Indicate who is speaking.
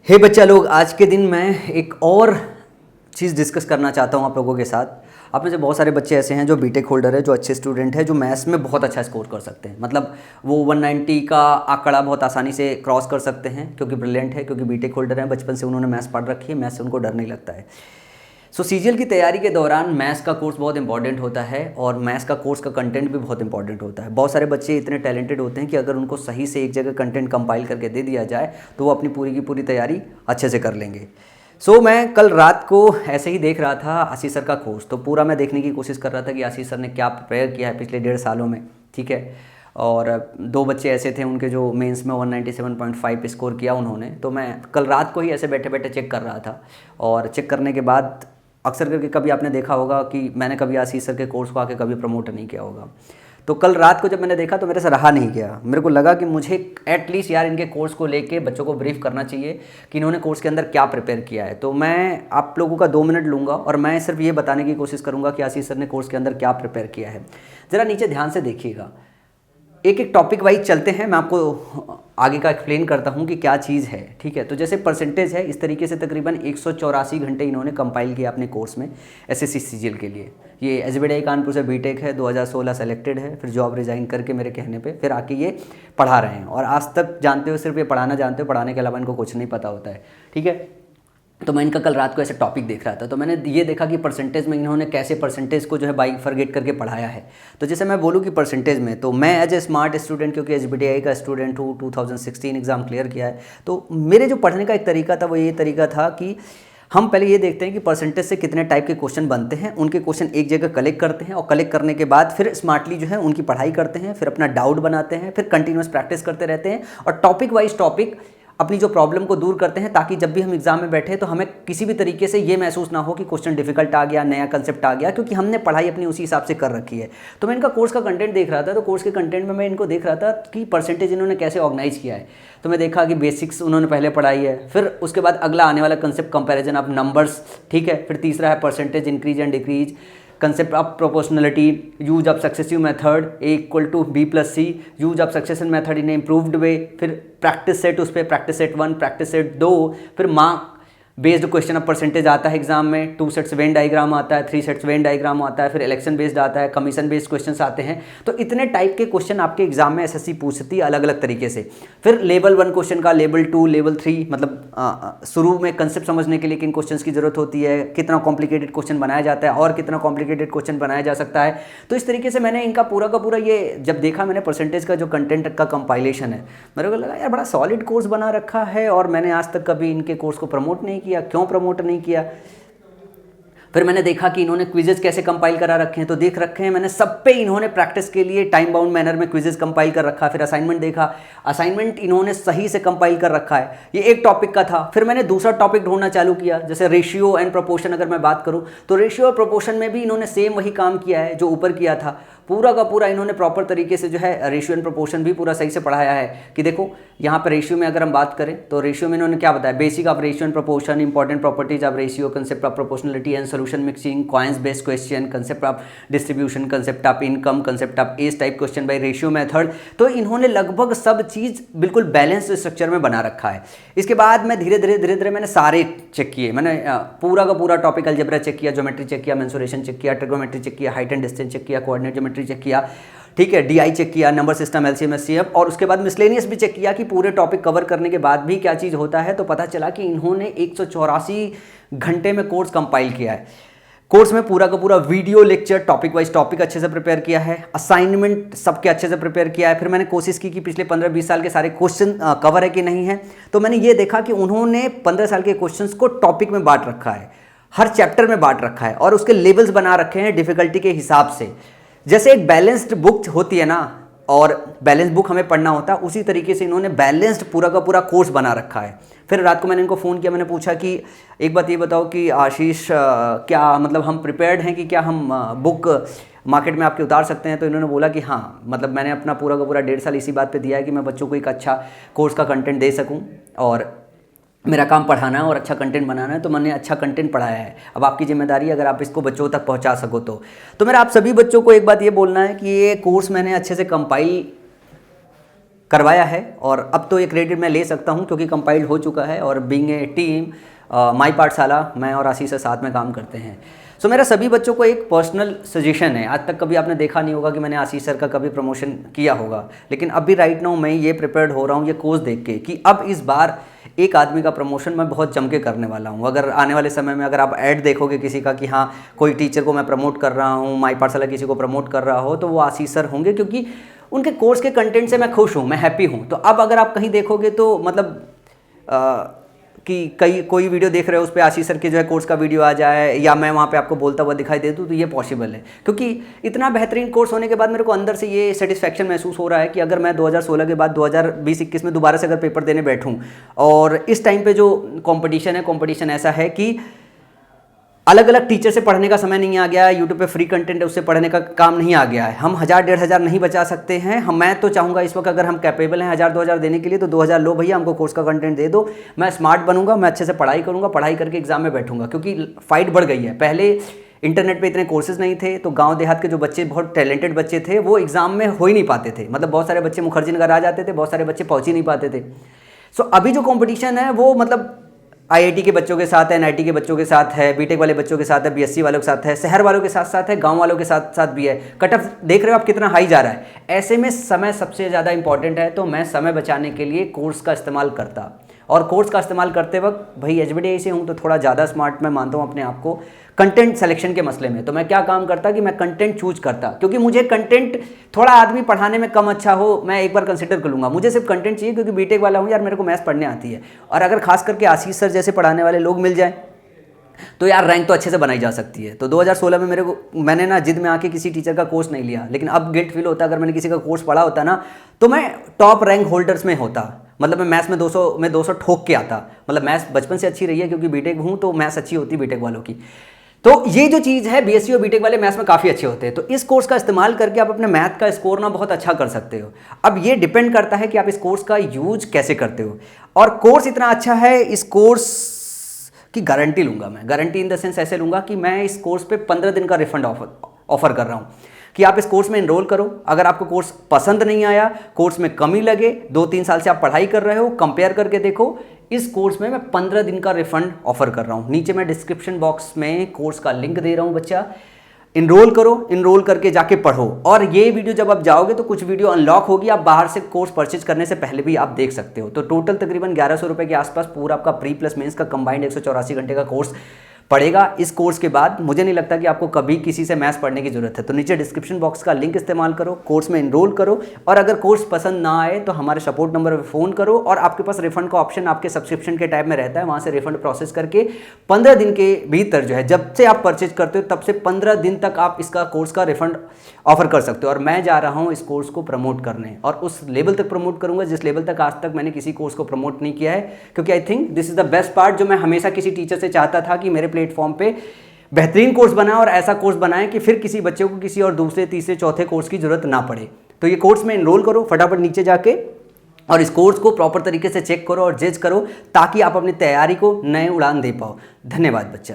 Speaker 1: हे बच्चा लोग, आज के दिन मैं एक और चीज़ डिस्कस करना चाहता हूँ आप लोगों के साथ। आप में से बहुत सारे बच्चे ऐसे हैं जो बीटेक होल्डर है, जो अच्छे स्टूडेंट है, जो मैथ्स में बहुत अच्छा स्कोर कर सकते हैं। मतलब वो 190 का आंकड़ा बहुत आसानी से क्रॉस कर सकते हैं क्योंकि ब्रिलियंट है, क्योंकि बीटेक होल्डर है, बचपन से उन्होंने मैथ्स पढ़ रखी है, मैथ्स से उनको डर नहीं लगता है। सो सीजीएल की तैयारी के दौरान मैथ्स का कोर्स बहुत इंपॉर्टेंट होता है और मैथ्स का कोर्स का कंटेंट भी बहुत इंपॉर्टेंट होता है। बहुत सारे बच्चे इतने टैलेंटेड होते हैं कि अगर उनको सही से एक जगह कंटेंट कंपाइल करके दे दिया जाए तो वो अपनी पूरी की पूरी तैयारी अच्छे से कर लेंगे। मैं कल रात को ऐसे ही देख रहा था आशीष सर का कोर्स, तो पूरा मैं देखने की कोशिश कर रहा था कि आशीष सर ने क्या प्रिपेयर किया है पिछले 1.5 सालों में। ठीक है। और 2 बच्चे ऐसे थे उनके जो मेंस में 197.5 स्कोर किया उन्होंने, तो मैं कल रात को ही ऐसे बैठे बैठे चेक कर रहा था। और चेक करने के बाद अक्सर करके कभी आपने देखा होगा कि मैंने कभी आशीष सर के कोर्स को आके कभी प्रमोट नहीं किया होगा। तो कल रात को जब मैंने देखा तो मेरे से रहा नहीं गया, मेरे को लगा कि मुझे एटलीस्ट यार इनके कोर्स को लेके बच्चों को ब्रीफ करना चाहिए कि इन्होंने कोर्स के अंदर क्या प्रिपेयर किया है। तो मैं आप लोगों का 2 मिनट लूँगा और मैं सिर्फ ये बताने की कोशिश करूँगा कि आशीष सर ने कोर्स के अंदर क्या प्रिपेयर किया है। ज़रा नीचे ध्यान से देखिएगा, एक एक टॉपिक वाइज चलते हैं, मैं आपको आगे का एक्सप्लेन करता हूँ कि क्या चीज़ है। ठीक है। तो जैसे परसेंटेज है, इस तरीके से तकरीबन 184 घंटे इन्होंने कंपाइल किया अपने कोर्स में एसएससी सीजीएल के लिए। ये एसबीआई कानपुर से बीटेक है, 2016 सेलेक्टेड है, फिर जॉब रिज़ाइन करके मेरे कहने पे फिर आके ये पढ़ा रहे हैं। और आज तक जानते हो सिर्फ ये पढ़ाना जानते हो, पढ़ाने के अलावा इनको कुछ नहीं पता होता है। ठीक है। तो मैं इनका कल रात को ऐसे टॉपिक देख रहा था, तो मैंने ये देखा कि परसेंटेज में इन्होंने कैसे परसेंटेज को जो है बाई फॉरगेट करके पढ़ाया है। तो जैसे मैं बोलूँ कि परसेंटेज में, तो मैं एज ए स्मार्ट स्टूडेंट, क्योंकि एसबीआई का स्टूडेंट हूँ, 2016 एग्ज़ाम क्लियर किया है, तो मेरे जो पढ़ने का एक तरीका था वो ये तरीका था कि हम पहले ये देखते हैं कि परसेंटेज से कितने टाइप के क्वेश्चन बनते हैं, उनके क्वेश्चन एक जगह कलेक्ट करते हैं और कलेक्ट करने के बाद फिर स्मार्टली जो है उनकी पढ़ाई करते हैं, फिर अपना डाउट बनाते हैं, फिर कंटिन्यूस प्रैक्टिस करते रहते हैं और टॉपिक वाइज टॉपिक अपनी जो प्रॉब्लम को दूर करते हैं, ताकि जब भी हम एग्जाम में बैठे तो हमें किसी भी तरीके से ये महसूस ना हो कि क्वेश्चन डिफिकल्ट आ गया, नया कंसेप्ट आ गया, क्योंकि हमने पढ़ाई अपनी उसी हिसाब से कर रखी है। तो मैं इनका कोर्स का कंटेंट देख रहा था, तो कोर्स के कंटेंट में मैं इनको देख रहा था कि परसेंटेज इन्होंने कैसे ऑर्गेनाइज किया है। तो मैं देखा कि बेसिक्स उन्होंने पहले पढ़ाई है, फिर उसके बाद अगला आने वाला कंसेप्ट कंपेरिजन ऑफ नंबर्स। ठीक है। फिर तीसरा है percentage increase and decrease, concept of proportionality, use of successive method A = B+C, use of succession method in improved way, फिर प्रैक्टिस सेट, उस पर प्रैक्टिस सेट 1, प्रैक्टिस सेट 2, फिर mark based question of percentage आता है exam में, 2 sets Venn diagram आता है, 3 sets Venn diagram आता है, फिर इलेक्शन बेस्ड आता है, कमीशन बेस्ड क्वेश्चंस आते हैं। तो इतने टाइप के क्वेश्चन आपके एग्जाम में एसएससी पूछती है अलग अलग तरीके से। फिर लेवल 1 क्वेश्चन का, लेवल 2, लेवल 3, मतलब शुरू में कंसेप्ट समझने के लिए किन क्वेश्चंस की जरूरत होती है, कितना कॉम्प्लिकेटेड क्वेश्चन बनाया जाता है और कितना कॉम्प्लिकेटेड क्वेश्चन बनाया जा सकता है। तो इस तरीके से मैंने इनका पूरा का पूरा ये जब देखा, मैंने परसेंटेज का जो कंटेंट का कंपाइलेशन है, मेरे को लगा यार बड़ा सॉलिड कोर्स बना रखा है और मैंने आज तक कभी इनके कोर्स को प्रमोट नहीं किया। क्यों प्रमोट नहीं किया? फिर मैंने देखा कि इन्होंने क्विजेज कैसे कंपाइल करा रखे हैं, तो देख रखे हैं मैंने सब पे इन्होंने प्रैक्टिस के लिए टाइम बाउंड मैनर में क्विजेज कंपाइल कर रखा है। फिर असाइनमेंट देखा, असाइनमेंट इन्होंने सही से कंपाइल कर रखा है। ये एक टॉपिक का था। फिर मैंने दूसरा टॉपिक ढूंढना चालू किया, जैसे रेशियो एंड प्रोपोर्शन अगर मैं बात करूं तो रेशियो और प्रोपोर्शन में भी इन्होंने सेम वही काम किया है जो ऊपर किया था। पूरा का पूरा इन्होंने प्रॉपर तरीके से जो है रेशियो एंड प्रोपोर्शन भी पूरा सही से पढ़ाया है कि देखो यहाँ पर रेशियो में अगर हम बात करें तो रेशियो में इन्होंने क्या बताया, basic of ratio and proportion, important properties of ratio, concept of proportionality and solution mixing, coins based question, concept of distribution, concept of income, concept of age type question by ratio method. तो इन्होंने लगभग सब चीज़ बिल्कुल balance structure में बना रखा है। इसके बाद मैं धीरे धीरे मैंने सारे चेक किए, मैंने पूरा का पूरा टॉपिक अलजेब्रा चेक किया, ज्योमेट्री चेक किया, मेंसुरेशन चेक किया, ट्रिग्नोमेट्री चेक किया, हाइट एंड डिस्टेंस चेक किया, कोऑर्डिनेट ज्योमेट्री चेक किया। ठीक है। डीआई चेक किया, नंबर सिस्टम, एलसीएम, एचसीएफ, और उसके बाद मिसलेनियस भी चेक किया कि पूरे टॉपिक कवर करने के बाद भी क्या चीज़ होता है। तो पता चला कि इन्होंने 184 घंटे में कोर्स कंपाइल किया है। कोर्स में पूरा का पूरा video lecture, topic wise topic अच्छे से प्रिपेयर किया है, असाइनमेंट सबके अच्छे से प्रिपेयर किया है। फिर मैंने कोशिश की कि पिछले 15-20 साल के सारे क्वेश्चन कवर है कि नहीं है। तो मैंने ये देखा कि उन्होंने 15 साल के क्वेश्चंस को टॉपिक में बांट रखा है, हर चैप्टर में बांट रखा है और उसके लेवल्स बना रखे हैं डिफिकल्टी के हिसाब से। जैसे एक बैलेंस्ड बुक होती है ना, और बैलेंस बुक हमें पढ़ना होता है, उसी तरीके से इन्होंने बैलेंस्ड पूरा का पूरा कोर्स बना रखा है। फिर रात को मैंने इनको फ़ोन किया, मैंने पूछा कि एक बात ये बताओ कि आशीष क्या मतलब हम प्रिपेयर्ड हैं कि क्या हम बुक मार्केट में आपके उतार सकते हैं? तो इन्होंने बोला कि हाँ, मतलब मैंने अपना पूरा का पूरा 1.5 साल इसी बात पे दिया है कि मैं बच्चों को एक अच्छा कोर्स का कंटेंट दे सकूँ और मेरा काम पढ़ाना है और अच्छा कंटेंट बनाना है। तो मैंने अच्छा कंटेंट पढ़ाया है, अब आपकी जिम्मेदारी है अगर आप इसको बच्चों तक पहुंचा सको तो मेरा आप सभी बच्चों को एक बात ये बोलना है कि ये कोर्स मैंने अच्छे से कंपाइल करवाया है, और अब तो ये क्रेडिट मैं ले सकता हूँ क्योंकि कंपाइल्ड हो चुका है। और बीइंग ए टीम माई पाठशाला, मैं और आशीष सर साथ में काम करते हैं। सो मेरा सभी बच्चों को एक पर्सनल सजेशन है, आज तक कभी आपने देखा नहीं होगा कि मैंने आशीष सर का कभी प्रमोशन किया होगा, लेकिन अभी राइट नाउ मैं ये प्रिपेयर्ड हो रहा हूँ ये कोर्स देख के कि अब इस बार एक आदमी का प्रमोशन मैं बहुत जम के करने वाला हूँ। अगर आने वाले समय में अगर आप ऐड देखोगे किसी का कि हाँ कोई टीचर को मैं प्रमोट कर रहा हूँ, माई पाठशाला किसी को प्रमोट कर रहा हो, तो वो आशीष सर होंगे, क्योंकि उनके कोर्स के कंटेंट से मैं खुश हूँ, मैं हैप्पी हूँ। तो अब अगर आप कहीं देखोगे तो मतलब कि कोई वीडियो देख रहे हो उस पर आशीष सर के जो है कोर्स का वीडियो आ जाए, या मैं वहाँ पे आपको बोलता हुआ दिखाई दे दूँ, तो ये पॉसिबल है। क्योंकि इतना बेहतरीन कोर्स होने के बाद मेरे को अंदर से ये सेटिस्फैक्शन महसूस हो रहा है कि अगर मैं 2016 के बाद 2020-21 में दोबारा से अगर पेपर देने बैठूँ, और इस टाइम पे जो कंपटीशन ऐसा है कि अलग अलग टीचर से पढ़ने का समय नहीं आ गया है, यूट्यूब पे फ्री कंटेंट है उससे पढ़ने का काम नहीं आ गया है। हम 1000-1500 नहीं बचा सकते हैं। मैं तो चाहूँगा इस वक्त अगर हम कैपेबल हैं 1000-2000 देने के लिए, तो 2000 लो भैया, हमको कोर्स का कंटेंट दे दो। मैं स्मार्ट बनूंगा, मैं अच्छे से पढ़ाई करूँगा, पढ़ाई करके एग्जाम में बैठूंगा, क्योंकि फाइट बढ़ गई है। पहले इंटरनेट पे इतने कोर्सेज नहीं थे, तो गांव देहात के जो बच्चे बहुत टैलेंटेड बच्चे थे वो एग्जाम में हो ही नहीं पाते थे। मतलब बहुत सारे बच्चे मुखर्जी नगर आ जाते थे, बहुत सारे बच्चे पहुँच ही नहीं पाते थे। सो अभी जो कॉम्पिटिशन है वो मतलब आईआईटी के बच्चों के साथ है, एनआईटी के बच्चों के साथ है, बीटेक वाले बच्चों के साथ है, बीएससी वालों के साथ है, शहर वालों के साथ साथ है, गांव वालों के साथ साथ भी है। कट ऑफ देख रहे हो आप कितना हाई जा रहा है। ऐसे में समय सबसे ज़्यादा इंपॉर्टेंट है, तो मैं समय बचाने के लिए कोर्स का इस्तेमाल करता। और कोर्स का इस्तेमाल करते वक्त भाई एचबीडीआई से हूँ तो थोड़ा ज़्यादा स्मार्ट मैं मानता हूँ अपने आप को कंटेंट सिलेक्शन के मसले में। तो मैं क्या काम करता कि मैं कंटेंट चूज करता, क्योंकि मुझे कंटेंट थोड़ा आदमी पढ़ाने में कम अच्छा हो मैं एक बार कंसिडर कर लूँगा, मुझे सिर्फ कंटेंट चाहिए, क्योंकि बीटेक वाला हूँ यार, मेरे को मैथ्स पढ़ने आती है। और अगर खास करके आशीष सर जैसे पढ़ाने वाले लोग मिल जाए तो यार रैंक तो अच्छे से बनाई जा सकती है। तो 2016 में मैंने ना जिद में आके किसी टीचर का कोर्स नहीं लिया, लेकिन अब गिल्ट फील होता अगर मैंने किसी का कोर्स पढ़ा होता ना, तो मैं टॉप रैंक होल्डर्स में होता। मतलब मैं मैथ्स में 200 ठोक के आता। मतलब मैथ्स बचपन से अच्छी रही है, क्योंकि बीटेक हूँ तो मैथ्स अच्छी होती बीटेक वालों की। तो ये जो चीज़ है, बीएससी और बीटेक वाले मैथ्स में काफ़ी अच्छे होते हैं। तो इस कोर्स का इस्तेमाल करके आप अपने मैथ का स्कोर ना बहुत अच्छा कर सकते हो। अब ये डिपेंड करता है कि आप इस कोर्स का यूज कैसे करते हो। और कोर्स इतना अच्छा है, इस कोर्स की गारंटी लूँगा मैं। गारंटी इन द सेंस ऐसे लूँगा कि मैं इस कोर्स पे 15 दिन का रिफंड ऑफर कर रहा हूँ कि आप इस कोर्स में इनरोल करो। अगर आपको कोर्स पसंद नहीं आया, कोर्स में कमी लगे, 2-3 साल से आप पढ़ाई कर रहे हो, कंपेयर करके देखो, इस कोर्स में मैं 15 दिन का रिफंड ऑफर कर रहा हूँ। नीचे मैं डिस्क्रिप्शन बॉक्स में कोर्स का लिंक दे रहा हूँ बच्चा, इनरोल करो, इनरोल करके जाके पढ़ो। और ये वीडियो जब आप जाओगे तो कुछ वीडियो अनलॉक होगी, आप बाहर से कोर्स परचेज करने से पहले भी आप देख सकते हो। तो टोटल तकरीबन 1100 रुपये के आसपास पूरा आपका प्री प्लस मेंस का कंबाइंड 184 घंटे का कोर्स पड़ेगा। इस कोर्स के बाद मुझे नहीं लगता कि आपको कभी किसी से मैथ्स पढ़ने की जरूरत है। तो नीचे डिस्क्रिप्शन बॉक्स का लिंक इस्तेमाल करो, कोर्स में इनरोल करो, और अगर कोर्स पसंद ना आए तो हमारे सपोर्ट नंबर पर फ़ोन करो, और आपके पास रिफंड का ऑप्शन आपके सब्सक्रिप्शन के टाइप में रहता है, वहाँ से रिफंड प्रोसेस करके 15 दिन के भीतर जो है, जब से आप परचेज करते हो तब से 15 दिन तक आप इसका कोर्स का रिफंड ऑफर कर सकते हो। और मैं जा रहा हूँ इस कोर्स को प्रमोट करने, और उस लेवल तक प्रमोट करूँगा जिस लेवल तक आज तक मैंने किसी कोर्स को प्रमोट नहीं किया है। क्योंकि I think this is the best part, जो मैं हमेशा किसी टीचर से चाहता था कि मेरे प्लेटफॉर्म पे बेहतरीन कोर्स बनाए, और ऐसा कोर्स बनाए कि फिर किसी बच्चे को किसी और दूसरे तीसरे चौथे कोर्स की जरूरत ना पड़े। तो ये कोर्स में इनरोल करो फटाफट नीचे जाके, और इस कोर्स को प्रॉपर तरीके से चेक करो और जज करो, ताकि आप अपनी तैयारी को नए उड़ान दे पाओ। धन्यवाद बच्चा।